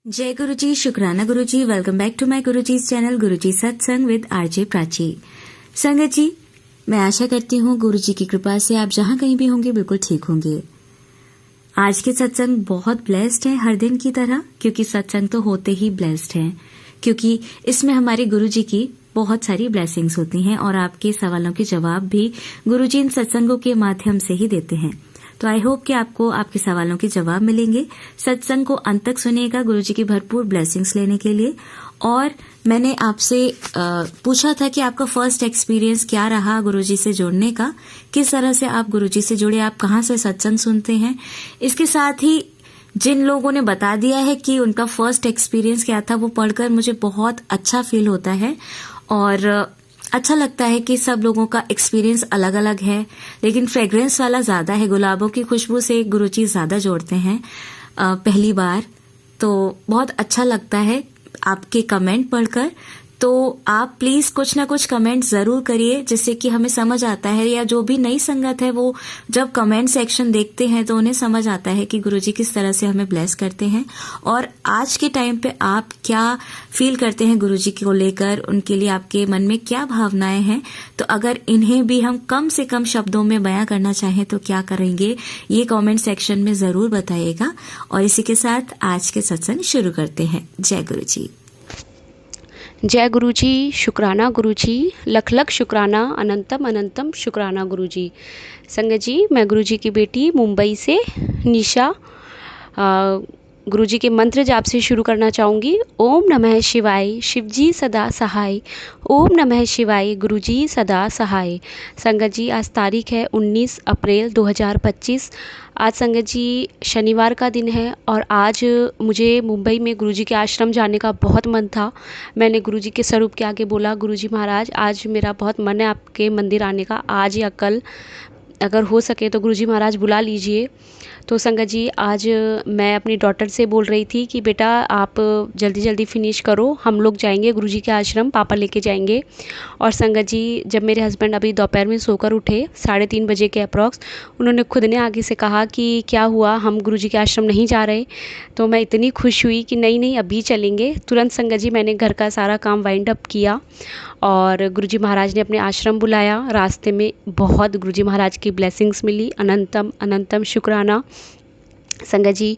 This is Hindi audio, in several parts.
जय गुरु जी, शुक्राना गुरु जी। Welcome back to my Guru ji channel गुरु जी सत्संग विद आरजे प्राची। संगत जी, मैं आशा करती हूँ गुरु जी की कृपा से आप जहाँ कहीं भी होंगे बिल्कुल ठीक होंगे। आज के सत्संग बहुत ब्लेस्ड है हर दिन की तरह, क्योंकि सत्संग तो होते ही ब्लेस्ड हैं, क्योंकि इसमें हमारे गुरु जी की बहुत सारी ब्लेसिंग्स होती हैं और आपके सवालों के जवाब भी गुरु जी इन सत्संगों के माध्यम से ही देते हैं। तो आई होप कि आपको आपके सवालों के जवाब मिलेंगे। सत्संग को अंत तक सुनिएगा गुरु जी की भरपूर ब्लेसिंग्स लेने के लिए। और मैंने आपसे पूछा था कि आपका फर्स्ट एक्सपीरियंस क्या रहा गुरु जी से जुड़ने का, किस तरह से आप गुरु जी से जुड़े, आप कहाँ से सत्संग सुनते हैं। इसके साथ ही जिन लोगों ने बता दिया है कि उनका फर्स्ट एक्सपीरियंस क्या था, वो पढ़कर मुझे बहुत अच्छा फील होता है और अच्छा लगता है कि सब लोगों का एक्सपीरियंस अलग अलग है, लेकिन फ्रेग्रेंस वाला ज्यादा है। गुलाबों की खुशबू से गुरुजी ज्यादा जोड़ते हैं पहली बार, तो बहुत अच्छा लगता है आपके कमेंट पढ़कर। तो आप प्लीज कुछ ना कुछ कमेंट जरूर करिए, जिससे कि हमें समझ आता है, या जो भी नई संगत है वो जब कमेंट सेक्शन देखते हैं तो उन्हें समझ आता है कि गुरुजी किस तरह से हमें ब्लेस करते हैं और आज के टाइम पे आप क्या फील करते हैं गुरुजी को लेकर, उनके लिए आपके मन में क्या भावनाएं हैं। तो अगर इन्हें भी हम कम से कम शब्दों में बयां करना चाहें तो क्या करेंगे, ये कमेंट सेक्शन में जरूर बताइएगा। और इसी के साथ आज के सत्संग शुरू करते हैं। जय गुरु जी। जय गुरु जी, शुक्राना गुरु जी, लख लख शुक्राना, अनंतम अनंतम शुक्राना गुरु जी। संगत जी, मैं गुरु जी की बेटी मुंबई से निशा गुरु जी के मंत्र जाप से शुरू करना चाहूँगी। ओम नमः शिवाय, शिव जी सदा सहाय। ओम नमः शिवाय, गुरु जी सदा सहाय। संगत जी, आज तारीख है 19 अप्रैल 2025। आज संगत जी शनिवार का दिन है और आज मुझे मुंबई में गुरुजी के आश्रम जाने का बहुत मन था। मैंने गुरुजी के स्वरूप के आगे बोला, गुरुजी महाराज आज मेरा बहुत मन है आपके मंदिर आने का, आज या कल अगर हो सके तो गुरुजी महाराज बुला लीजिए। तो संगत जी, आज मैं अपनी डॉटर से बोल रही थी कि बेटा आप जल्दी जल्दी फिनिश करो, हम लोग जाएंगे गुरुजी के आश्रम, पापा लेके जाएंगे। और संगत जी, जब मेरे हस्बैंड अभी दोपहर में सोकर उठे 3:30 बजे के अप्रॉक्स, उन्होंने खुद ने आगे से कहा कि क्या हुआ, हम गुरुजी के आश्रम नहीं जा रहे। तो मैं इतनी खुश हुई कि नहीं नहीं अभी चलेंगे। तुरंत संगत जी मैंने घर का सारा काम वाइंड अप किया और गुरुजी महाराज ने अपने आश्रम बुलाया। रास्ते में बहुत गुरुजी महाराज की ब्लेसिंग्स मिली, अनंतम अनंतम शुक्राना। संगत जी,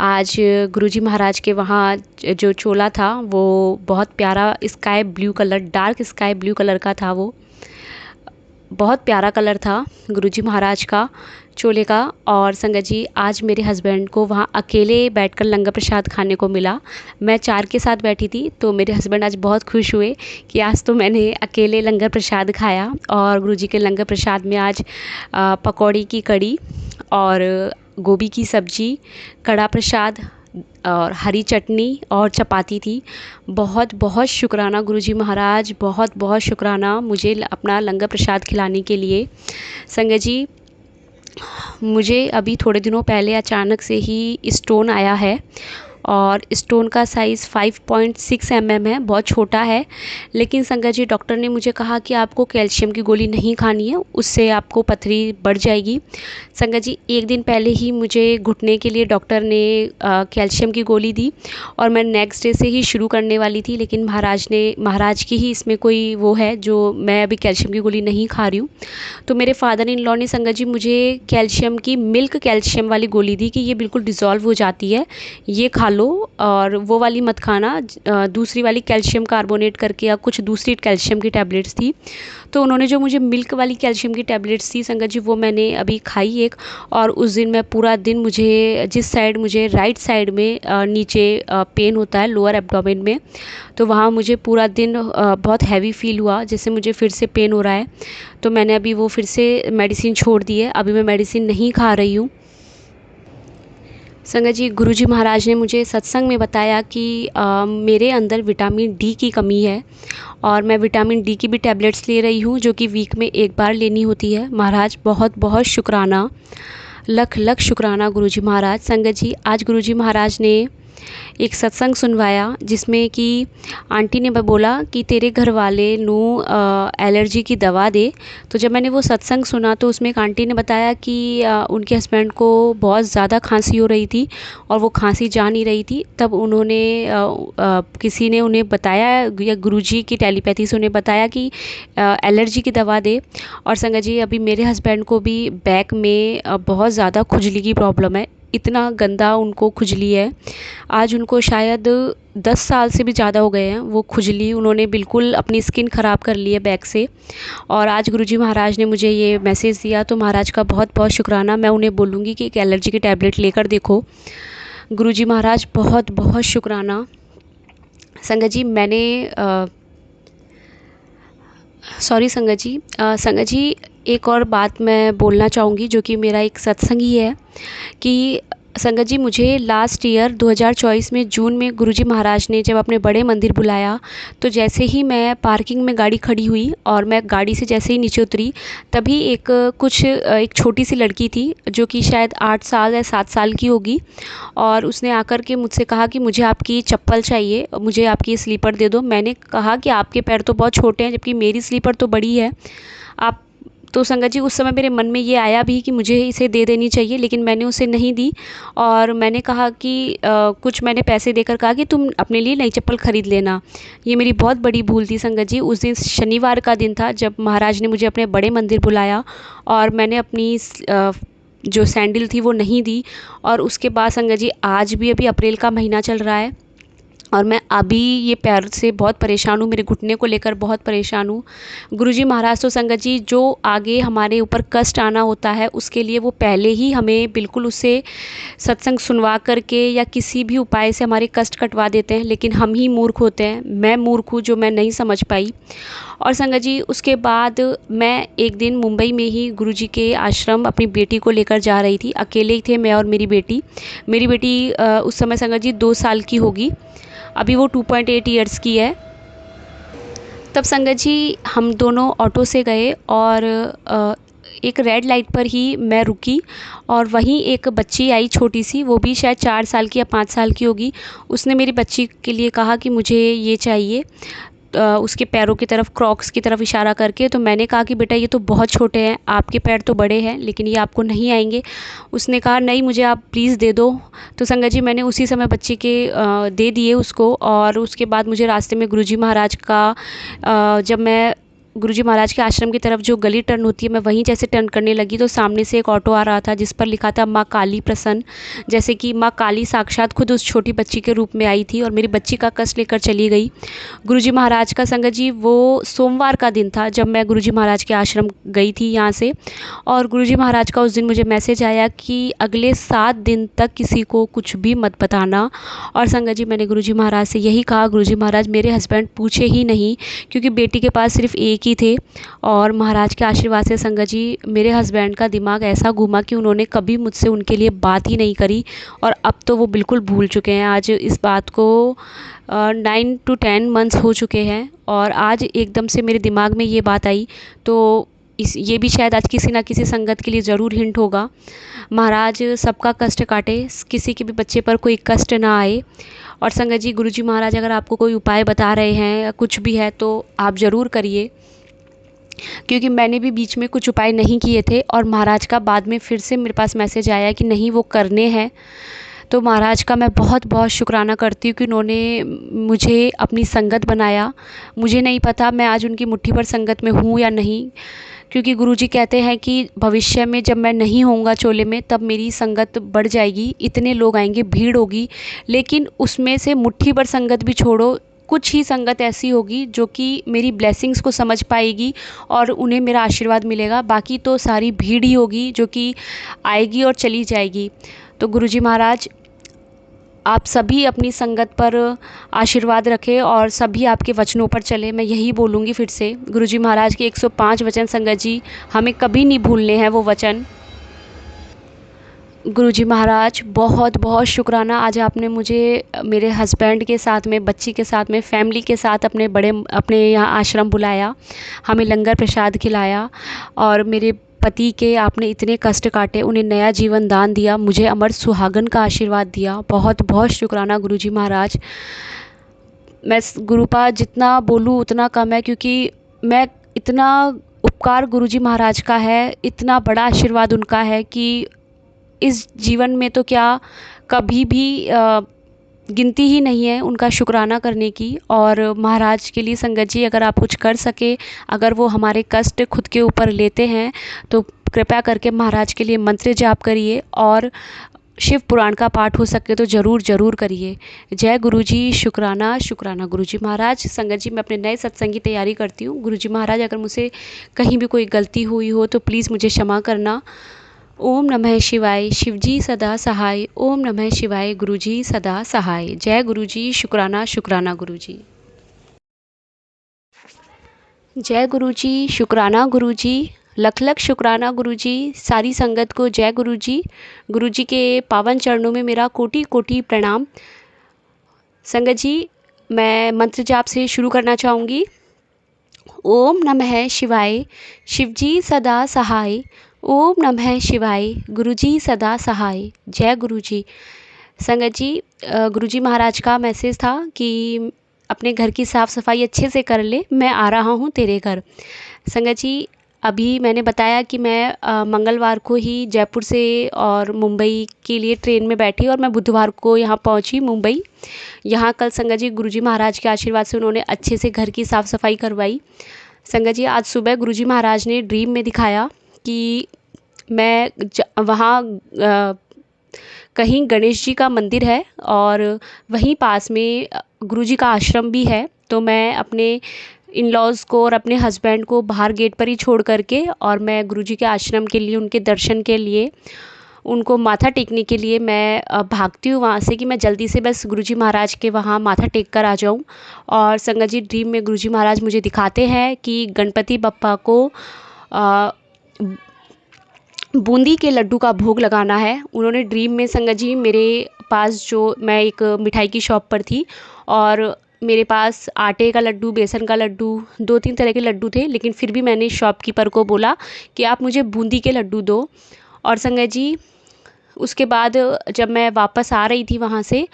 आज गुरुजी महाराज के वहाँ जो चोला था वो बहुत प्यारा sky blue colour, dark sky blue colour का था, वो बहुत प्यारा कलर था गुरुजी महाराज का चोले का। और संगत जी, आज मेरे हस्बैंड को वहाँ अकेले बैठकर लंगर प्रसाद खाने को मिला। मैं 4 के साथ बैठी थी, तो मेरे हस्बैंड आज बहुत खुश हुए कि आज तो मैंने अकेले लंगर प्रसाद खाया। और गुरुजी के लंगर प्रसाद में आज पकौड़ी की कड़ी और गोभी की सब्जी, कड़ा प्रसाद और हरी चटनी और चपाती थी। बहुत बहुत शुक्राना गुरुजी महाराज, बहुत बहुत शुक्राना मुझे अपना लंगर प्रसाद खिलाने के लिए। संगत जी, मुझे अभी थोड़े दिनों पहले अचानक से ही स्टोन आया है और स्टोन का साइज़ 5.6 mm है, बहुत छोटा है। लेकिन संगत जी, डॉक्टर ने मुझे कहा कि आपको कैल्शियम की गोली नहीं खानी है, उससे आपको पथरी बढ़ जाएगी। संगत जी, एक दिन पहले ही मुझे घुटने के लिए डॉक्टर ने कैल्शियम की गोली दी और मैं नेक्स्ट डे से ही शुरू करने वाली थी, लेकिन महाराज की ही इसमें कोई वो है जो मैं अभी कैल्शियम की गोली नहीं खा रही हूँ। तो मेरे फादर इन लॉ ने संगत जी मुझे कैल्शियम की मिल्क कैल्शियम वाली गोली दी कि ये बिल्कुल डिज़ोल्व हो जाती है, ये खा लो, और वो वाली मत खाना। दूसरी वाली कैल्शियम कार्बोनेट करके या कुछ दूसरी कैल्शियम की टैबलेट्स थी। तो उन्होंने जो मुझे मिल्क वाली कैल्शियम की टैबलेट्स थी संगत जी, वो मैंने अभी खाई एक। और उस दिन मैं पूरा दिन, मुझे जिस साइड, मुझे राइट साइड में नीचे पेन होता है लोअर एब्डोमेन में, तो वहाँ मुझे पूरा दिन बहुत हैवी फील हुआ, जैसे मुझे फिर से पेन हो रहा है। तो मैंने अभी वो फिर से मेडिसिन छोड़ दी है, अभी मैं मेडिसिन नहीं खा रही हूँ। संगत जी, गुरुजी महाराज ने मुझे सत्संग में बताया कि मेरे अंदर विटामिन डी की कमी है और मैं विटामिन डी की भी टैबलेट्स ले रही हूँ, जो कि वीक में एक बार लेनी होती है। महाराज बहुत बहुत शुक्राना, लख लख शुक्राना गुरुजी महाराज। संगत जी, आज गुरुजी महाराज ने एक सत्संग सुनवाया जिसमें कि आंटी ने बोला कि तेरे घर वाले नू एलर्जी की दवा दे। तो जब मैंने वो सत्संग सुना तो उसमें एक आंटी ने बताया कि उनके हस्बैंड को बहुत ज़्यादा खांसी हो रही थी और वो खांसी जा नहीं रही थी। तब उन्होंने किसी ने उन्हें बताया या गुरुजी की टेलीपैथी से उन्हें बताया कि एलर्जी की दवा दे। और संगत जी अभी मेरे हस्बैंड को भी बैक में बहुत ज़्यादा खुजली की प्रॉब्लम है। इतना गंदा उनको खुजली है, आज उनको शायद 10 साल से भी ज़्यादा हो गए हैं वो खुजली, उन्होंने बिल्कुल अपनी स्किन ख़राब कर ली है बैक से। और आज गुरुजी महाराज ने मुझे ये मैसेज दिया तो महाराज का बहुत बहुत शुक्राना। मैं उन्हें बोलूँगी कि एक एलर्जी की टैबलेट लेकर देखो। गुरुजी महाराज बहुत बहुत शुक्राना। संगत जी मैंने सॉरी संगत जी एक और बात मैं बोलना चाहूँगी जो कि मेरा एक सत्संग ही है कि संगत जी मुझे लास्ट ईयर 2024 में जून में गुरुजी महाराज ने जब अपने बड़े मंदिर बुलाया तो जैसे ही मैं पार्किंग में गाड़ी खड़ी हुई और मैं गाड़ी से जैसे ही नीचे उतरी तभी एक छोटी सी लड़की थी जो कि शायद 8 साल या 7 साल की होगी और उसने आकर के मुझसे कहा कि मुझे आपकी चप्पल चाहिए, मुझे आपकी स्लीपर दे दो। मैंने कहा कि आपके पैर तो बहुत छोटे हैं जबकि मेरी स्लीपर तो बड़ी है। आप तो संगत जी उस समय मेरे मन में ये आया भी कि मुझे इसे दे देनी चाहिए, लेकिन मैंने उसे नहीं दी और मैंने कहा कि कुछ मैंने पैसे देकर कहा कि तुम अपने लिए नई चप्पल ख़रीद लेना। ये मेरी बहुत बड़ी भूल थी संगत जी। उस दिन शनिवार का दिन था जब महाराज ने मुझे अपने बड़े मंदिर बुलाया और मैंने अपनी जो सैंडल थी वो नहीं दी। और उसके बाद संगत जी आज भी अभी अप्रैल का महीना चल रहा है और मैं अभी ये पैर से बहुत परेशान हूँ, मेरे घुटने को लेकर बहुत परेशान हूँ। गुरुजी महाराज तो संगत जी जो आगे हमारे ऊपर कष्ट आना होता है उसके लिए वो पहले ही हमें बिल्कुल उससे सत्संग सुनवा करके या किसी भी उपाय से हमारे कष्ट कटवा देते हैं, लेकिन हम ही मूर्ख होते हैं। मैं मूर्ख हूँ जो मैं नहीं समझ पाई। और संगत जी उसके बाद मैं एक दिन मुंबई में ही गुरुजी के आश्रम अपनी बेटी को लेकर जा रही थी। अकेले ही थे मैं और मेरी बेटी। मेरी बेटी उस समय संगत जी 2 साल की होगी, अभी वो 2.8 ईयर्स की है। तब संगत जी हम दोनों ऑटो से गए और एक रेड लाइट पर ही मैं रुकी और वहीं एक बच्ची आई छोटी सी, वो भी शायद 4 साल की या 5 साल की होगी। उसने मेरी बच्ची के लिए कहा कि मुझे ये चाहिए, उसके पैरों की तरफ, क्रॉक्स की तरफ इशारा करके। तो मैंने कहा कि बेटा ये तो बहुत छोटे हैं, आपके पैर तो बड़े हैं लेकिन ये आपको नहीं आएंगे। उसने कहा नहीं मुझे आप प्लीज़ दे दो। तो संगत जी मैंने उसी समय बच्चे के दे दिए उसको। और उसके बाद मुझे रास्ते में गुरुजी महाराज का जब मैं गुरुजी महाराज के आश्रम की तरफ जो गली टर्न होती है मैं वहीं जैसे टर्न करने लगी तो सामने से एक ऑटो आ रहा था जिस पर लिखा था माँ काली प्रसन्न, जैसे कि माँ काली साक्षात खुद उस छोटी बच्ची के रूप में आई थी और मेरी बच्ची का कष्ट लेकर चली गई। गुरुजी महाराज का संगत जी वो सोमवार का दिन था जब मैं गुरुजी महाराज के आश्रम गई थी यहाँ से। और गुरुजी महाराज का उस दिन मुझे मैसेज आया कि अगले 7 दिन तक किसी को कुछ भी मत बताना। और संगत जी मैंने गुरुजी महाराज से यही कहा, गुरुजी महाराज मेरे हस्बैंड पूछे ही नहीं क्योंकि बेटी के पास सिर्फ एक ही थे। और महाराज के आशीर्वाद से संगत जी मेरे हस्बैंड का दिमाग ऐसा घूमा कि उन्होंने कभी मुझसे उनके लिए बात ही नहीं करी और अब तो वो बिल्कुल भूल चुके हैं। आज इस बात को 9 to 10 मंथ्स हो चुके हैं और आज एकदम से मेरे दिमाग में ये बात आई। तो ये भी शायद आज किसी ना किसी संगत के लिए ज़रूर हिंट होगा। महाराज सबका कष्ट काटे, किसी के भी बच्चे पर कोई कष्ट ना आए। और संगत जी गुरुजी महाराज अगर आपको कोई उपाय बता रहे हैं या कुछ भी है तो आप ज़रूर करिए, क्योंकि मैंने भी बीच में कुछ उपाय नहीं किए थे और महाराज का बाद में फिर से मेरे पास मैसेज आया कि नहीं वो करने हैं। तो महाराज का मैं बहुत बहुत शुक्राना करती हूँ कि उन्होंने मुझे अपनी संगत बनाया। मुझे नहीं पता मैं आज उनकी मुट्ठी भर संगत में हूँ या नहीं, क्योंकि गुरुजी कहते हैं कि भविष्य में जब मैं नहीं होऊंगा चोले में तब मेरी संगत बढ़ जाएगी, इतने लोग आएंगे, भीड़ होगी, लेकिन उसमें से मुट्ठी भर संगत भी छोड़ो, कुछ ही संगत ऐसी होगी जो कि मेरी ब्लेसिंग्स को समझ पाएगी और उन्हें मेरा आशीर्वाद मिलेगा। बाकी तो सारी भीड़ ही होगी जो कि आएगी और चली जाएगी। तो गुरुजी महाराज आप सभी अपनी संगत पर आशीर्वाद रखें और सभी आपके वचनों पर चले। मैं यही बोलूँगी फिर से, गुरुजी महाराज के 105 वचन संगत जी हमें कभी नहीं भूलने हैं वो वचन। गुरुजी महाराज बहुत बहुत शुक्राना, आज आपने मुझे मेरे हस्बैंड के साथ में, बच्ची के साथ में, फैमिली के साथ अपने यहाँ आश्रम बुलाया, हमें लंगर प्रसाद खिलाया और मेरे पति के आपने इतने कष्ट काटे, उन्हें नया जीवन दान दिया, मुझे अमर सुहागन का आशीर्वाद दिया। बहुत बहुत शुक्राना गुरुजी महाराज। मैं गुरुपा जितना बोलूँ उतना कम है, क्योंकि मैं इतना उपकार गुरुजी महाराज का है, इतना बड़ा आशीर्वाद उनका है कि इस जीवन में तो क्या कभी भी गिनती ही नहीं है उनका शुक्राना करने की। और महाराज के लिए संगत जी, अगर आप कुछ कर सके, अगर वो हमारे कष्ट खुद के ऊपर लेते हैं तो कृपया करके महाराज के लिए मंत्र जाप करिए, और शिव पुराण का पाठ हो सके तो ज़रूर ज़रूर करिए। जय गुरुजी, शुक्राना शुक्राना गुरुजी महाराज। संगत जी, मैं अपने नए सत्संग की तैयारी करती हूँ। गुरुजी महाराज, अगर मुझसे कहीं भी कोई गलती हुई हो तो प्लीज़ मुझे क्षमा करना। ओम नमः शिवाय, शिवजी सदा सहाय। ओम नमः शिवाय, गुरुजी सदा सहाय। जय गुरुजी, शुक्राना शुक्राना गुरुजी। जय गुरुजी, शुक्राना गुरुजी, लख लख शुक्राना गुरुजी। सारी संगत को जय गुरुजी। गुरुजी के पावन चरणों में मेरा कोटि कोटि प्रणाम। संगत जी, मैं मंत्र जाप से शुरू करना चाहूँगी। ओम नमः शिवाय, शिवजी सदा सहाय। ओम नमः शिवाय, गुरुजी सदा सहाय। जय गुरुजी। संगत जी, गुरुजी महाराज का मैसेज था कि अपने घर की साफ़ सफाई अच्छे से कर ले, मैं आ रहा हूँ तेरे घर। संगत जी, अभी मैंने बताया कि मैं मंगलवार को ही जयपुर से और मुंबई के लिए ट्रेन में बैठी, और मैं बुधवार को यहाँ पहुँची मुंबई। यहाँ कल संगत जी गुरुजी महाराज के आशीर्वाद से उन्होंने अच्छे से घर की साफ़ सफाई करवाई। संगत जी, आज सुबह गुरुजी महाराज ने ड्रीम में दिखाया कि मैं वहाँ कहीं गणेश जी का मंदिर है और वहीं पास में गुरुजी का आश्रम भी है। तो मैं अपने इन लॉज़ को और अपने हस्बैंड को बाहर गेट पर ही छोड़ करके, और मैं गुरुजी के आश्रम के लिए, उनके दर्शन के लिए, उनको माथा टेकने के लिए मैं भागती हूँ वहाँ से, कि मैं जल्दी से बस गुरुजी महाराज के वहाँ माथा टेक कर आ जाऊँ। और संगत जी, ड्रीम में गुरुजी महाराज मुझे दिखाते हैं कि गणपति बप्पा को बूंदी के लड्डू का भोग लगाना है। उन्होंने ड्रीम में संगत जी मेरे पास, जो मैं एक मिठाई की शॉप पर थी और मेरे पास आटे का लड्डू, बेसन का लड्डू, 2-3 तरह के लड्डू थे, लेकिन फिर भी मैंने शॉपकीपर को बोला कि आप मुझे बूंदी के लड्डू दो। और संगत जी, उसके बाद जब मैं वापस आ रही थी वहाँ से,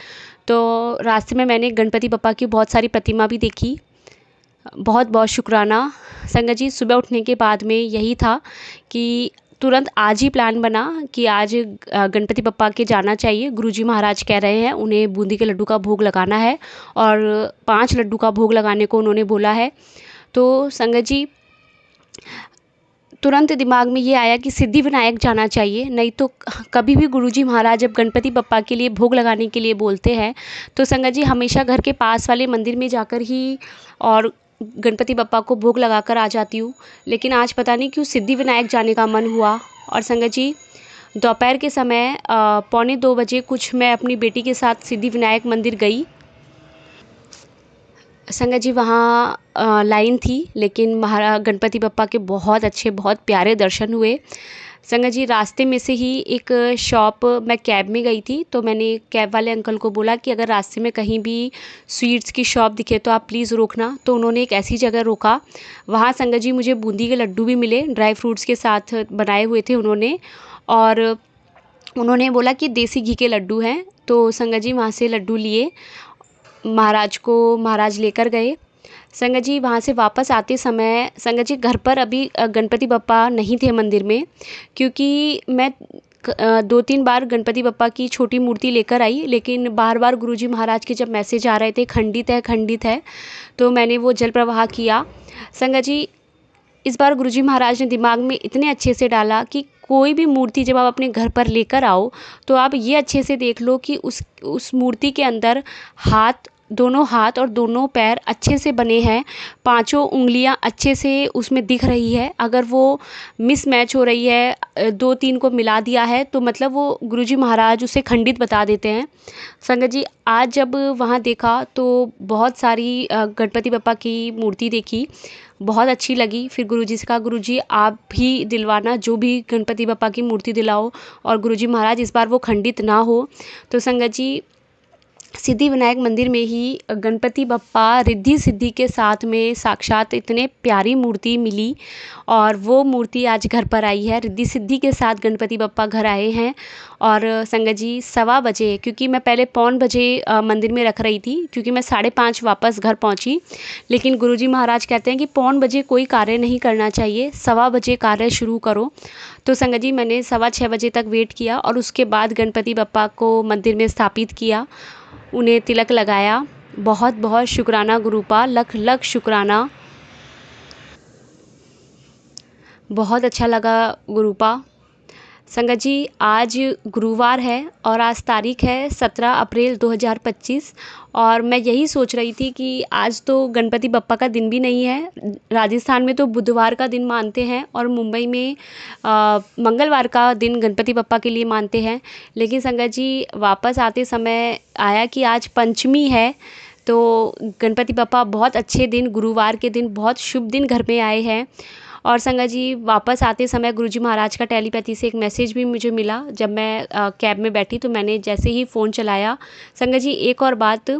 तो रास्ते में मैंने गणपति बप्पा की बहुत सारी प्रतिमा भी देखी। बहुत बहुत शुक्राना। संगत जी, सुबह उठने के बाद में यही था कि तुरंत आज ही प्लान बना कि आज गणपति बप्पा के जाना चाहिए। गुरुजी महाराज कह रहे हैं उन्हें बूंदी के लड्डू का भोग लगाना है, और 5 लड्डू का भोग लगाने को उन्होंने बोला है। तो संगत जी, तुरंत दिमाग में ये आया कि सिद्धिविनायक जाना चाहिए। नहीं तो कभी भी गुरुजी महाराज जब गणपति बप्पा के लिए भोग लगाने के लिए बोलते हैं तो संगत जी हमेशा घर के पास वाले मंदिर में जाकर ही और गणपति बप्पा को भोग लगाकर आ जाती हूँ। लेकिन आज पता नहीं क्यों सिद्धिविनायक जाने का मन हुआ। और संगत जी, दोपहर के समय 1:45 बजे कुछ मैं अपनी बेटी के साथ सिद्धिविनायक मंदिर गई। संगत जी, वहाँ लाइन थी, लेकिन गणपति बप्पा के बहुत अच्छे, बहुत प्यारे दर्शन हुए। संगत जी, रास्ते में से ही एक शॉप, मैं कैब में गई थी, तो मैंने कैब वाले अंकल को बोला कि अगर रास्ते में कहीं भी स्वीट्स की शॉप दिखे तो आप प्लीज़ रोकना। तो उन्होंने एक ऐसी जगह रोका, वहाँ संगत जी मुझे बूंदी के लड्डू भी मिले, ड्राई फ्रूट्स के साथ बनाए हुए थे उन्होंने, और उन्होंने बोला कि देसी घी के लड्डू हैं। तो संगत जी वहाँ से लड्डू लिए, महाराज लेकर गए। संगत जी, वहाँ से वापस आते समय संगत जी, घर पर अभी गणपति बप्पा नहीं थे मंदिर में, क्योंकि मैं 2-3 बार गणपति बप्पा की छोटी मूर्ति लेकर आई, लेकिन बार बार गुरुजी महाराज के जब मैसेज आ रहे थे खंडित है, तो मैंने वो जल प्रवाह किया। संगत जी, इस बार गुरुजी महाराज ने दिमाग में इतने अच्छे से डाला कि कोई भी मूर्ति जब आप अपने घर पर लेकर आओ तो आप ये अच्छे से देख लो कि उस मूर्ति के अंदर दोनों हाथ और दोनों पैर अच्छे से बने हैं, 5 उंगलियां अच्छे से उसमें दिख रही है। अगर वो मिसमैच हो रही है, 2-3 को मिला दिया है, तो मतलब वो गुरुजी महाराज उसे खंडित बता देते हैं। संगत जी, आज जब वहाँ देखा तो बहुत सारी गणपति बप्पा की मूर्ति देखी, बहुत अच्छी लगी। फिर गुरुजी से कहा, गुरुजी आप भी दिलवाना, जो भी गणपति बप्पा की मूर्ति दिलाओ, और गुरुजी महाराज इस बार वो खंडित ना हो। तो संगत जी, सिद्धि विनायक मंदिर में ही गणपति बप्पा रिद्धि सिद्धि के साथ में साक्षात इतने प्यारी मूर्ति मिली और वो मूर्ति आज घर पर आई है। रिद्धि सिद्धि के साथ गणपति बप्पा घर आए हैं। और संगत जी 1:15 बजे, क्योंकि मैं पहले 4:45 बजे मंदिर में रख रही थी, क्योंकि मैं 5:30 वापस घर पहुंची। लेकिन गुरुजी महाराज कहते हैं कि 4:45 बजे कोई कार्य नहीं करना चाहिए, 1:15 बजे कार्य शुरू करो। तो संगत जी मैंने 6:15 बजे तक वेट किया और उसके बाद गणपति बप्पा को मंदिर में स्थापित किया, उन्हें तिलक लगाया। बहुत बहुत शुक्राना गुरुपा, लख लख शुक्राना। बहुत अच्छा लगा गुरुपा। संगत जी आज गुरुवार है और आज तारीख है 17 अप्रैल 2025 और मैं यही सोच रही थी कि आज तो गणपति बप्पा का दिन भी नहीं है। राजस्थान में तो बुधवार का दिन मानते हैं और मुंबई में मंगलवार का दिन गणपति बप्पा के लिए मानते हैं। लेकिन संगत जी वापस आते समय आया कि आज पंचमी है, तो गणपति बप्पा बहुत अच्छे दिन, गुरुवार के दिन बहुत शुभ दिन घर में आए हैं। और संगत जी वापस आते समय गुरुजी महाराज का टेलीपैथी से एक मैसेज भी मुझे मिला। जब मैं कैब में बैठी तो मैंने जैसे ही फ़ोन चलाया, संगत जी एक और बात,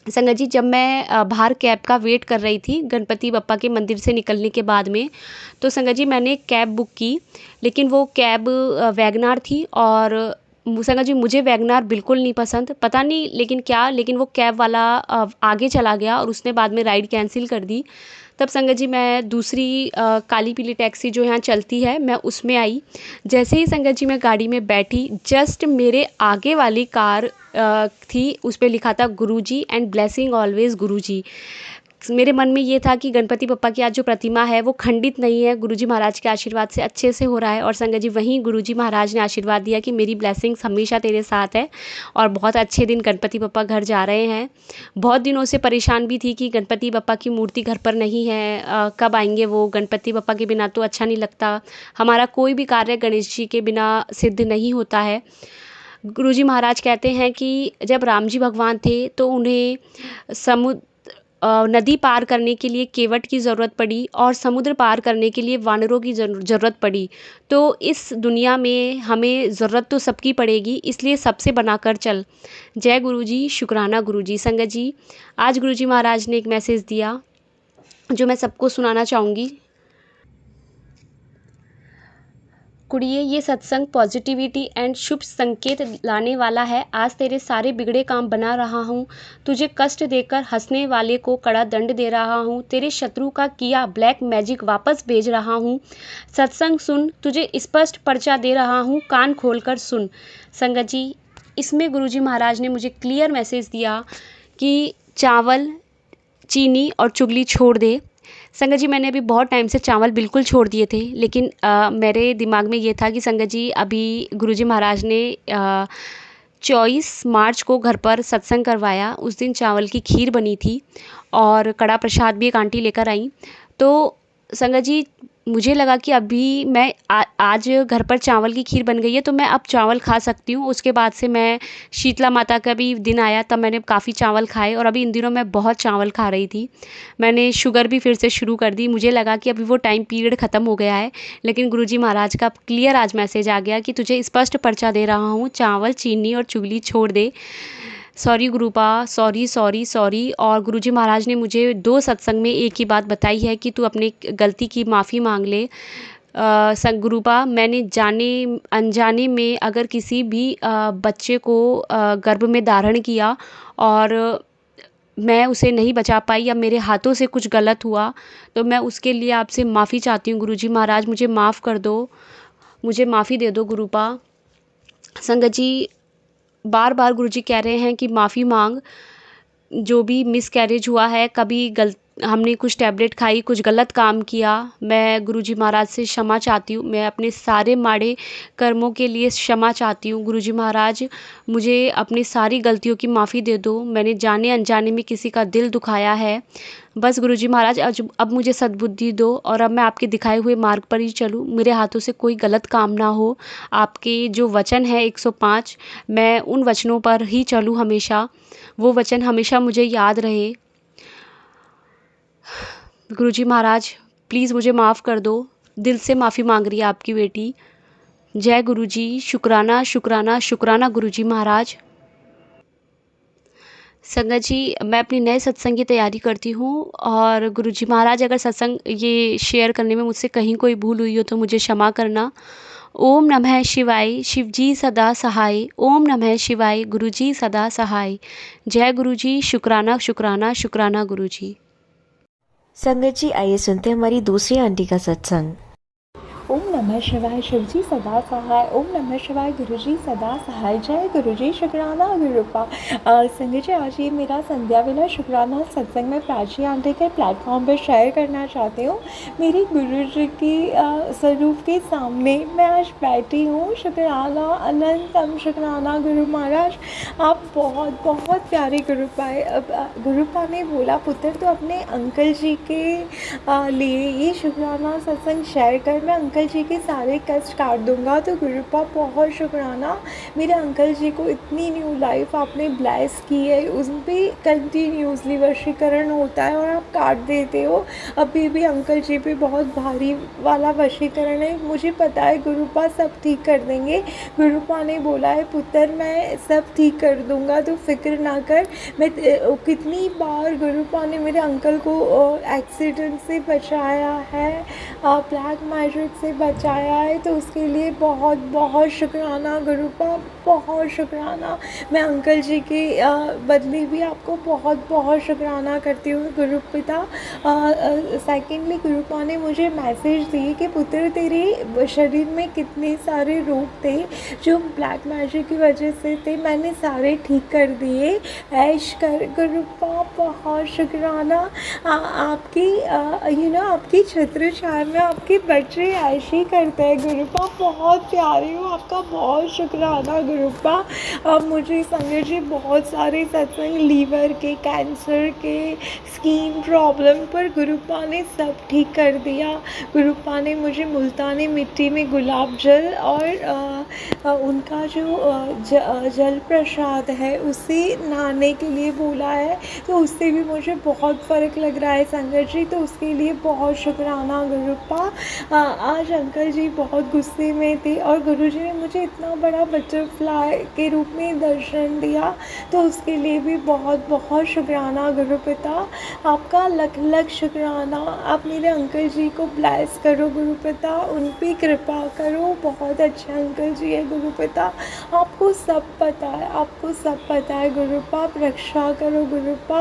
संगत जी जब मैं बाहर कैब का वेट कर रही थी गणपति बप्पा के मंदिर से निकलने के बाद में, तो संगत जी मैंने कैब बुक की, लेकिन वो कैब वैगनार थी और संगत जी मुझे वैगनार बिल्कुल नहीं पसंद, पता नहीं लेकिन क्या, लेकिन वो कैब वाला आगे चला गया और उसने बाद में राइड कैंसिल कर दी। तब संगत जी मैं दूसरी काली पीली टैक्सी जो यहाँ चलती है मैं उसमें आई। जैसे ही संगत जी मैं गाड़ी में बैठी, जस्ट मेरे आगे वाली कार थी, उस पर लिखा था गुरुजी एंड ब्लेसिंग ऑलवेज गुरुजी। मेरे मन में ये था कि गणपति बप्पा की आज जो प्रतिमा है वो खंडित नहीं है, गुरुजी महाराज के आशीर्वाद से अच्छे से हो रहा है। और संगत जी वहीं गुरुजी महाराज ने आशीर्वाद दिया कि मेरी ब्लेसिंग्स हमेशा तेरे साथ है और बहुत अच्छे दिन गणपति बप्पा घर जा रहे हैं। बहुत दिनों से परेशान भी थी कि गणपति बप्पा की मूर्ति घर पर नहीं है, कब आएंगे वो। गणपति बप्पा के बिना तो अच्छा नहीं लगता, हमारा कोई भी कार्य गणेश जी के बिना सिद्ध नहीं होता है। गुरुजी महाराज कहते हैं कि जब राम जी भगवान थे तो उन्हें नदी पार करने के लिए केवट की ज़रूरत पड़ी और समुद्र पार करने के लिए वानरों की ज़रूरत पड़ी। तो इस दुनिया में हमें ज़रूरत तो सबकी पड़ेगी, इसलिए सबसे बनाकर चल। जय गुरुजी, शुक्राना गुरुजी। संगत जी आज गुरुजी महाराज ने एक मैसेज दिया जो मैं सबको सुनाना चाहूँगी। कुड़िए, ये सत्संग पॉजिटिविटी एंड शुभ संकेत लाने वाला है। आज तेरे सारे बिगड़े काम बना रहा हूँ, तुझे कष्ट देकर हंसने वाले को कड़ा दंड दे रहा हूँ, तेरे शत्रु का किया ब्लैक मैजिक वापस भेज रहा हूँ। सत्संग सुन, तुझे स्पष्ट पर्चा दे रहा हूँ, कान खोलकर सुन। संगत जी इसमें गुरुजी महाराज ने मुझे क्लियर मैसेज दिया कि चावल, चीनी और चुगली छोड़ दे। संगत जी मैंने अभी बहुत टाइम से चावल बिल्कुल छोड़ दिए थे, लेकिन मेरे दिमाग में ये था कि संगत जी अभी गुरुजी महाराज ने 24 मार्च को घर पर सत्संग करवाया। उस दिन चावल की खीर बनी थी और कड़ा प्रसाद भी एक आंटी लेकर आई। तो संगत जी मुझे लगा कि अभी मैं आज घर पर चावल की खीर बन गई है तो मैं अब चावल खा सकती हूँ। उसके बाद से मैं शीतला माता का भी दिन आया तब मैंने काफ़ी चावल खाए और अभी इन दिनों मैं बहुत चावल खा रही थी। मैंने शुगर भी फिर से शुरू कर दी, मुझे लगा कि अभी वो टाइम पीरियड ख़त्म हो गया है, लेकिन गुरुजी महाराज का क्लियर आज मैसेज आ गया कि तुझे स्पष्ट पर्चा दे रहा हूँ, चावल, चीनी और चुगली छोड़ दे। Sorry गुरुपा, sorry sorry sorry. और गुरुजी महाराज ने मुझे 2 सत्संग में एक ही बात बताई है कि तू अपनी गलती की माफ़ी मांग ले। गुरुपा, मैंने जाने अनजाने में अगर किसी भी बच्चे को गर्भ में धारण किया और मैं उसे नहीं बचा पाई या मेरे हाथों से कुछ गलत हुआ तो मैं उसके लिए आपसे माफ़ी चाहती हूँ। गुरुजी महाराज मुझे माफ़ कर दो, मुझे माफ़ी दे दो गुरुपा। संगत जी बार बार गुरुजी कह रहे हैं कि माफ़ी मांग, जो भी मिसकैरेज हुआ है, कभी हमने कुछ टैबलेट खाई, कुछ गलत काम किया, मैं गुरुजी महाराज से क्षमा चाहती हूँ। मैं अपने सारे माड़े कर्मों के लिए क्षमा चाहती हूँ। गुरुजी महाराज मुझे अपनी सारी गलतियों की माफ़ी दे दो, मैंने जाने अनजाने में किसी का दिल दुखाया है। बस गुरुजी महाराज अब मुझे सद्बुद्धि दो और अब मैं आपके दिखाए हुए मार्ग पर ही चलूँ, मेरे हाथों से कोई गलत काम ना हो। आपके जो वचन है 105, मैं उन वचनों पर ही चलूँ हमेशा, वो वचन हमेशा मुझे याद रहे। गुरुजी महाराज प्लीज़ मुझे माफ़ कर दो, दिल से माफ़ी मांग रही है आपकी बेटी। जय गुरुजी, शुक्राना शुक्राना शुक्राना गुरुजी महाराज। संगत जी, मैं अपनी नए सत्संग की तैयारी करती हूँ और गुरुजी महाराज अगर सत्संग ये शेयर करने में मुझसे कहीं कोई भूल हुई हो तो मुझे क्षमा करना। ओम नमः शिवाय, शिवजी सदा सहाय। ओम नमः शिवाय, गुरुजी सदा सहाय। जय गुरुजी, शुक्राना शुक्राना शुक्राना गुरुजी। संगत जी आइए सुनते हैं हमारी दूसरी आंटी का सत्संग। ओम नमः शिवाय, शिवजी सदा सहाय। ओम नमः शिवाय, गुरुजी सदा सहाय। जय गुरुजी, शुक्राना गुरुपा। संगत जी, आज ये मेरा संध्या वेला शुक्राना सत्संग में प्राची आंटी के प्लेटफॉर्म पर शेयर करना चाहती हूँ। मेरे गुरुजी की स्वरूप के सामने मैं आज बैठी हूँ। शुक्राना अनंतम शुक्राना गुरु महाराज, आप बहुत बहुत प्यारे गुरुपाए। गुरुपा ने बोला, पुत्र तो अपने अंकल जी के लिए ये शुक्राना सत्संग शेयर कर मैं अंकल जी के सारे कष्ट काट दूंगा। तो गुरुपा बहुत शुक्राना, मेरे अंकल जी को इतनी न्यू लाइफ आपने ब्लेस की है, उस पर कंटिन्यूसली वशीकरण होता है और आप काट देते हो। अभी भी अंकल जी पे बहुत भारी वाला वशीकरण है, मुझे पता है गुरुपा सब ठीक कर देंगे। गुरुपा ने बोला है, पुत्र मैं सब ठीक कर दूंगा, तो फिक्र ना कर। मैं कितनी बार गुरुपा ने मेरे अंकल को एक्सीडेंट से बचाया है, ब्लैक मैजिक से बचाया है, तो उसके लिए बहुत बहुत शुक्राना गुरुपा, बहुत शुक्राना। मैं अंकल जी के बदले भी आपको बहुत बहुत शुक्राना करती हूँ गुरुपिता। सेकेंडली गुरुपा ने मुझे मैसेज दी कि पुत्र तेरे शरीर में कितने सारे रोग थे जो ब्लैक मैजिक की वजह से थे, मैंने सारे ठीक कर दिए। ऐश कर गुरुपा, बहुत शुक्राना। आपकी आपकी छत्र छाया में आपके बच्चे ऐशी करते हैं गुरुपा, बहुत प्यारे हो, आपका बहुत शुक्राना गुरुपा। अब मुझे संगत जी बहुत सारे सत्संग लीवर के, कैंसर के, स्किन प्रॉब्लम पर गुरुपा ने सब ठीक कर दिया। गुरुपा ने मुझे मुल्तानी मिट्टी में गुलाब जल और उनका जो जल प्रसाद है उससे नहाने के लिए बोला है, तो उससे भी मुझे बहुत फ़र्क लग रहा है संगत जी, तो उसके लिए बहुत शुक्राना गुरुपा। आज अंकल जी बहुत गुस्से में थे और गुरुजी ने मुझे इतना बड़ा बटरफ्लाई के रूप में दर्शन दिया, तो उसके लिए भी बहुत बहुत शुक्राना गुरुपिता। आपका लख लख शुक्राना। आप मेरे अंकल जी को ब्लेस करो गुरुपिता, उन पर कृपा करो, बहुत अच्छे अंकल जी है गुरुपिता। आपको सब पता है, आपको सब पता है गुरुपा, आप रक्षा करो गुरुपा।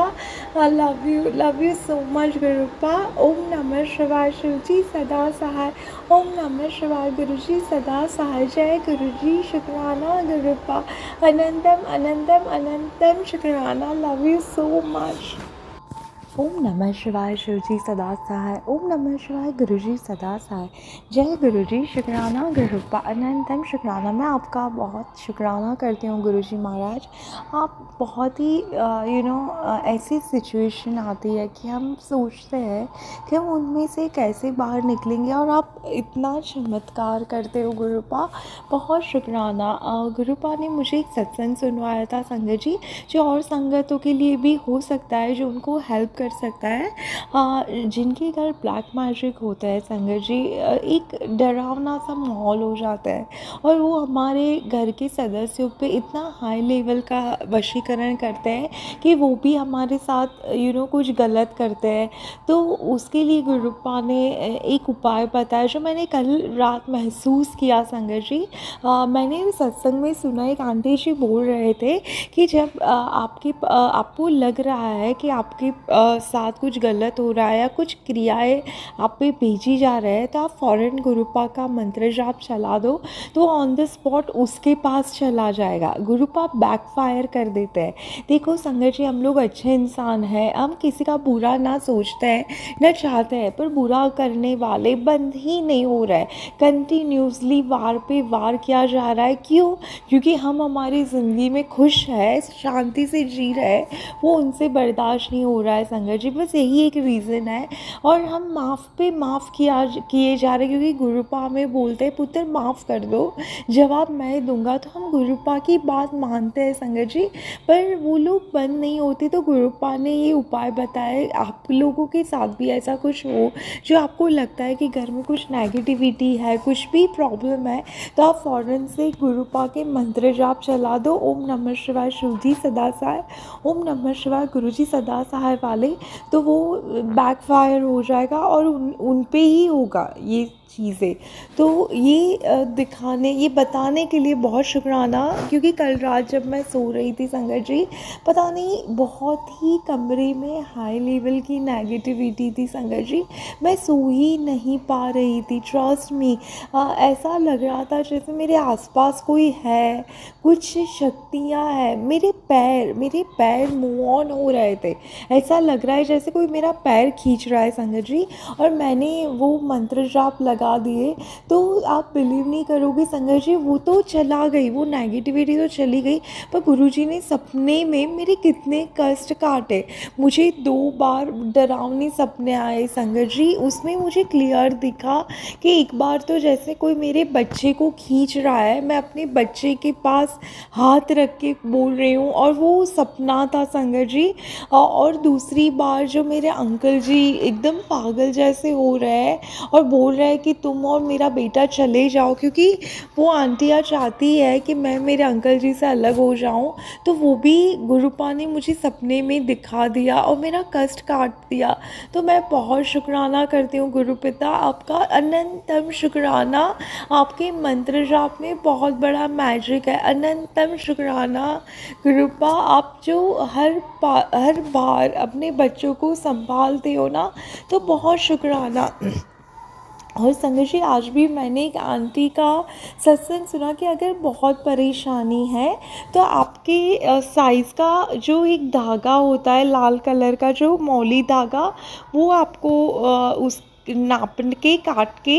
Love you so much गुरुपा। ओम नमः शिवाय, शिवजी सदा सहाय। ओम नमः शिवाय, गुरुजी सदा सहाय। जय गुरुजी, शुक्राना गुरुपा। अनंतम अनंतम अनंतम शुक्राना। Love you so much. ओम नमः शिवाय, शिवजी सदा सहाय। ओम नमः शिवाय, गुरुजी सदा सहाय। जय गुरुजी, शुक्राना गुरुपा, अनंतम शुक्राना। मैं आपका बहुत शुक्राना करती हूँ गुरुजी महाराज। आप बहुत ही ऐसी सिचुएशन आती है कि हम सोचते हैं कि हम उनमें से कैसे बाहर निकलेंगे, और आप इतना चमत्कार करते हो गुरुपा, बहुत शुक्राना। गुरुपा ने मुझे एक सत्संग सुनवाया था संगत जी, जो और संगतों के लिए भी हो सकता है, जो उनको हेल्प कर सकता है। जिनके घर ब्लैक मैजिक होता है संगत जी, एक डरावना सा माहौल हो जाता है और वो हमारे घर के सदस्यों पे इतना हाई लेवल का वशीकरण करते हैं कि वो भी हमारे साथ कुछ गलत करते हैं। तो उसके लिए गुरुपा ने एक उपाय बताया जो मैंने कल रात महसूस किया संगत जी। मैंने सत्संग में सुना, एक आंटी जी बोल रहे थे कि जब आपको लग रहा है कि आपके साथ कुछ गलत हो रहा है या कुछ क्रियाएं आप पे भेजी जा रहे हैं, तो आप फ़ौरन गुरुपा का मंत्र जाप चला दो, तो ऑन द स्पॉट उसके पास चला जाएगा। गुरुपा बैकफायर कर देते हैं। देखो संगत जी, हम लोग अच्छे इंसान हैं, हम किसी का बुरा ना सोचते हैं ना चाहते हैं, पर बुरा करने वाले बंद ही नहीं हो रहा है, कंटिन्यूसली वार पे वार किया जा रहा है। क्यों? क्योंकि हम हमारी ज़िंदगी में खुश है, शांति से जी रहे हैं, वो उनसे बर्दाश्त नहीं हो रहा है संगत संगत जी, बस यही एक रीज़न है। और हम माफ़ पे माफ़ किए जा रहे, क्योंकि गुरुपा हमें बोलते हैं पुत्र माफ़ कर दो, जवाब मैं दूंगा। तो हम गुरुपा की बात मानते हैं संगत जी, पर वो लोग बंद नहीं होते। तो गुरुपा ने ये उपाय बताए, आप लोगों के साथ भी ऐसा कुछ हो जो आपको लगता है कि घर में कुछ नेगेटिविटी है, कुछ भी प्रॉब्लम है, तो आप फ़ौरन से गुरुपा के मंत्र जाप चला दो, ओम नमः शिवाय शिव जी सदा सहाय, ओम नमः शिवाय गुरु जी सदा सहाय वाले। तो वो बैकफायर हो जाएगा और उन पे ही होगा ये चीज़ें। तो ये बताने के लिए बहुत शुक्राना, क्योंकि कल रात जब मैं सो रही थी संगत जी, पता नहीं बहुत ही कमरे में हाई लेवल की नेगेटिविटी थी संगत जी, मैं सो ही नहीं पा रही थी। ट्रस्ट मी, ऐसा लग रहा था जैसे मेरे आसपास कोई है, कुछ शक्तियाँ हैं। मेरे पैर मूव ऑन हो रहे थे, ऐसा लग रहा है जैसे कोई मेरा पैर खींच रहा है संगत जी। और मैंने वो मंत्र जाप लगा दिए, तो आप बिलीव नहीं करोगे संगत जी, वो तो चला गई, वो नेगेटिविटी तो चली गई, पर गुरुजी ने सपने में मेरे कितने कष्ट काटे। मुझे 2 बार डरावने सपने आए संगत जी, उसमें मुझे क्लियर दिखा कि एक बार तो जैसे कोई मेरे बच्चे को खींच रहा है, मैं अपने बच्चे के पास हाथ रख के बोल रही हूँ, और वो सपना था संगत जी। और दूसरी बार जो मेरे अंकल जी एकदम पागल जैसे हो रहे हैं और बोल रहे हैं कि तुम और मेरा बेटा चले जाओ, क्योंकि वो आंटियाँ चाहती है कि मैं मेरे अंकल जी से अलग हो जाऊं। तो वो भी गुरुपा ने मुझे सपने में दिखा दिया और मेरा कष्ट काट दिया। तो मैं बहुत शुक्राना करती हूँ गुरुपिता, आपका अनंतम शुक्राना। आपके मंत्र जाप में बहुत बड़ा मैजिक है, अनंतम शुक्राना गुरुपा। आप जो हर बार अपने बच्चों को संभालते हो ना, तो बहुत शुक्राना। और संगत जी, आज भी मैंने एक आंटी का सत्संग सुना कि अगर बहुत परेशानी है तो आपके साइज़ का जो एक धागा होता है, लाल कलर का जो मौली धागा, वो आपको उस नाप के काट के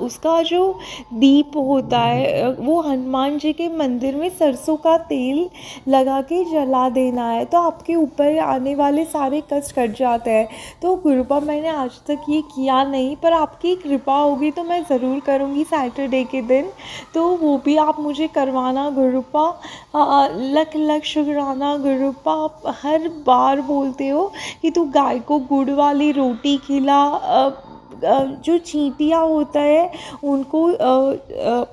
उसका जो दीप होता है, वो हनुमान जी के मंदिर में सरसों का तेल लगा के जला देना है, तो आपके ऊपर आने वाले सारे कष्ट कट जाते हैं। तो गुरुपा, मैंने आज तक ये किया नहीं, पर आपकी कृपा होगी तो मैं ज़रूर करूँगी सैटरडे के दिन, तो वो भी आप मुझे करवाना गुरुपा। लख लख शुक्राना गुरुपा। आप हर बार बोलते हो कि तू गाय को गुड़ वाली रोटी खिला, जो चींटियाँ होता है उनको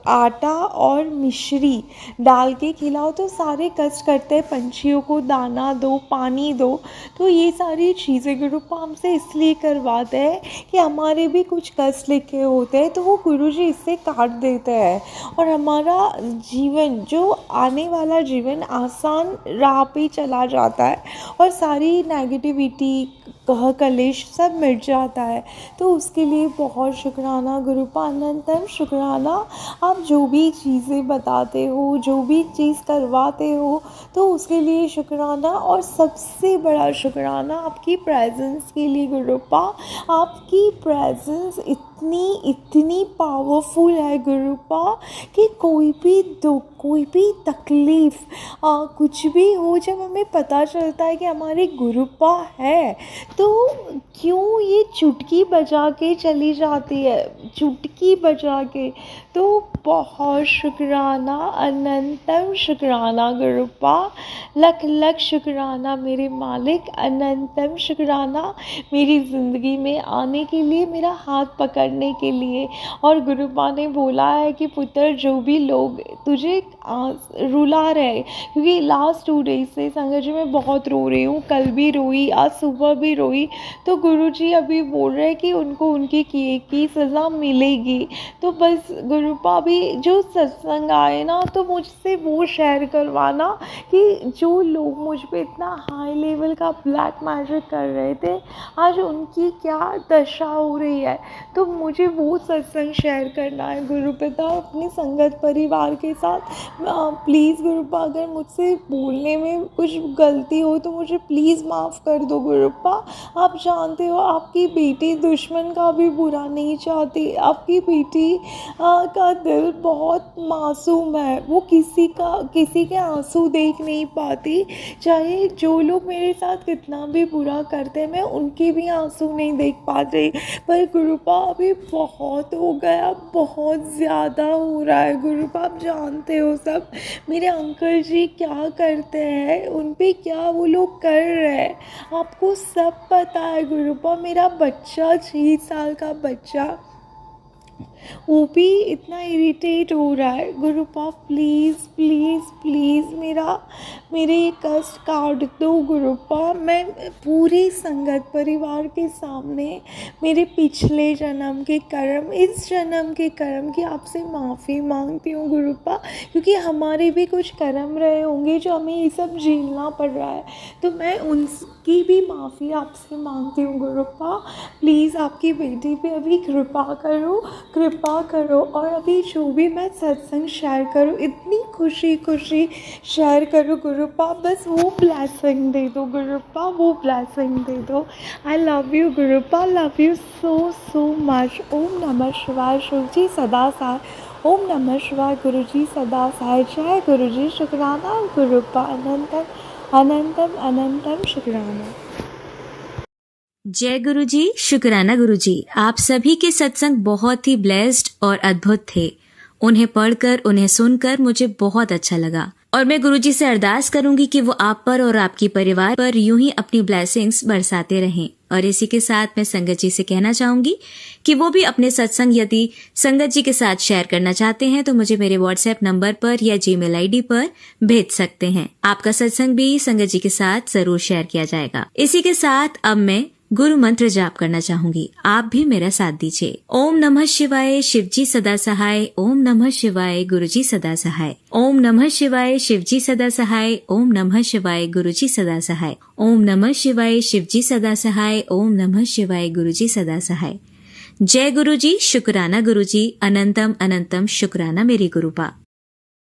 आटा और मिश्री डाल के खिलाओ तो सारे कष्ट करते हैं। पंछियों को दाना दो, पानी दो। तो ये सारी चीज़ें गुरुपा हमसे इसलिए करवाते हैं कि हमारे भी कुछ कष्ट लिखे होते हैं, तो वो गुरुजी इससे काट देते हैं और हमारा जीवन, जो आने वाला जीवन आसान राह पे चला जाता है और सारी नेगेटिविटी, कह कलेश सब मिट जाता है। तो उसके लिए बहुत शुक्राना गुरुपा, अनंतम शुक्राना। आप जो भी चीज़ें बताते हो, जो भी चीज़ करवाते हो, तो उसके लिए शुक्राना। और सबसे बड़ा शुक्राना आपकी प्रेजेंस के लिए गुरुपा। आपकी प्रेजेंस इतनी पावरफुल है गुरुपा कि कोई भी दुख, कोई भी तकलीफ़, कुछ भी हो, जब हमें पता चलता है कि हमारे गुरुपा है, तो क्यों ये चुटकी बजा के चली जाती है, चुटकी बजा के। तो बहुत शुक्राना, अनंतम शुक्राना गुरुपा। लख लख शुक्राना मेरे मालिक, अनंतम शुक्राना मेरी ज़िंदगी में आने के लिए, मेरा हाथ पकड़ने के लिए। और गुरुपा ने बोला है कि पुत्र, जो भी लोग तुझे रुला रहे, क्योंकि लास्ट 2 डेज से संगत जी मैं बहुत रो रही हूँ, कल भी रोई, आज सुबह भी रोई, तो गुरुजी अभी बोल रहे हैं कि उनको उनके किए की सज़ा मिलेगी। तो बस गुरुपा भी जो सत्संग आए ना, तो मुझसे वो शेयर करवाना कि जो लोग मुझ पे इतना हाई लेवल का ब्लैक मैजिक कर रहे थे, आज उनकी क्या दशा हो रही है। तो मुझे वो सत्संग शेयर करना है गुरुपिता अपनी संगत परिवार के साथ। प्लीज़ गुरुपा, अगर मुझसे बोलने में कुछ गलती हो तो मुझे प्लीज़ माफ़ कर दो गुरुपा। आप जानते हो आपकी बेटी दुश्मन का भी बुरा नहीं चाहती। आपकी बेटी का दिल बहुत मासूम है, वो किसी के आंसू देख नहीं पाती। चाहे जो लोग मेरे साथ कितना भी बुरा करते हैं, मैं उनके भी आंसू नहीं देख पा रही। पर गुरुपा अभी बहुत हो गया, बहुत ज़्यादा हो रहा है गुरुपा। आप जानते हो सब मेरे अंकल जी क्या करते हैं, उन पे क्या वो लोग कर रहे हैं, आपको सब पता है गुरुपा। मेरा बच्चा 6 साल का बच्चा वो भी इतना इरिटेट हो रहा है गुरुपा। प्लीज़ प्लीज़ प्लीज़ मेरे ये कष्ट काट दो गुरुपा। मैं पूरी संगत परिवार के सामने मेरे पिछले जन्म के कर्म, इस जन्म के कर्म की आपसे माफ़ी मांगती हूँ गुरुपा, क्योंकि हमारे भी कुछ कर्म रहे होंगे जो हमें ये सब झेलना पड़ रहा है। तो मैं उनकी भी माफ़ी आपसे मांगती हूँ गुरुपा। प्लीज़ आपकी बेटी पे अभी कृपा करो और अभी जो भी मैं सत्संग शेयर करूँ इतनी खुशी शेयर करूँ गुरुपा। बस वो ब्लेसिंग दे दो गुरुपा, वो ब्लेसिंग दे दो। आई लव यू गुरुपा, लव यू सो मच। ओम नमः शिवाय, शिव जी सदा सहाय। ओम नमः शिवाय, गुरु जी सदा सहाय। जय गुरु जी, शुक्राना गुरुपा, अनंतम शुक्राना। जय गुरु जी, शुक्राना गुरु जी। आप सभी के सत्संग बहुत ही ब्लेस्ड और अद्भुत थे। उन्हें पढ़कर, उन्हें सुनकर मुझे बहुत अच्छा लगा और मैं गुरु जी से अरदास करूंगी कि वो आप पर और आपकी परिवार पर यूं ही अपनी ब्लेसिंग्स बरसाते रहें। और इसी के साथ मैं संगत जी से कहना चाहूंगी कि वो भी अपने सत्संग यदि संगत जी के साथ शेयर करना चाहते हैं तो मुझे मेरे व्हाट्सएप नंबर पर या जीमेल आईडी पर भेज सकते हैं। आपका सत्संग भी संगत जी के साथ जरूर शेयर किया जाएगा। इसी के साथ अब मैं गुरु मंत्र जाप करना चाहूंगी, आप भी मेरा साथ दीजिए। ओम नमः शिवाय, शिव जी सदा सहाय। ओम नमः शिवाय, गुरु जी सदा सहाय। ओम नमः शिवाय, शिव जी सदा सहाय। ओम नमः शिवाय, गुरु जी सदा सहाय। ओम नमः शिवाय, शिव जी सदा सहाय। ओम नमः शिवाय, गुरु जी सदा सहाय। जय गुरु जी, शुक्राना गुरु जी, अनंतम शुक्राना मेरी गुरुपा।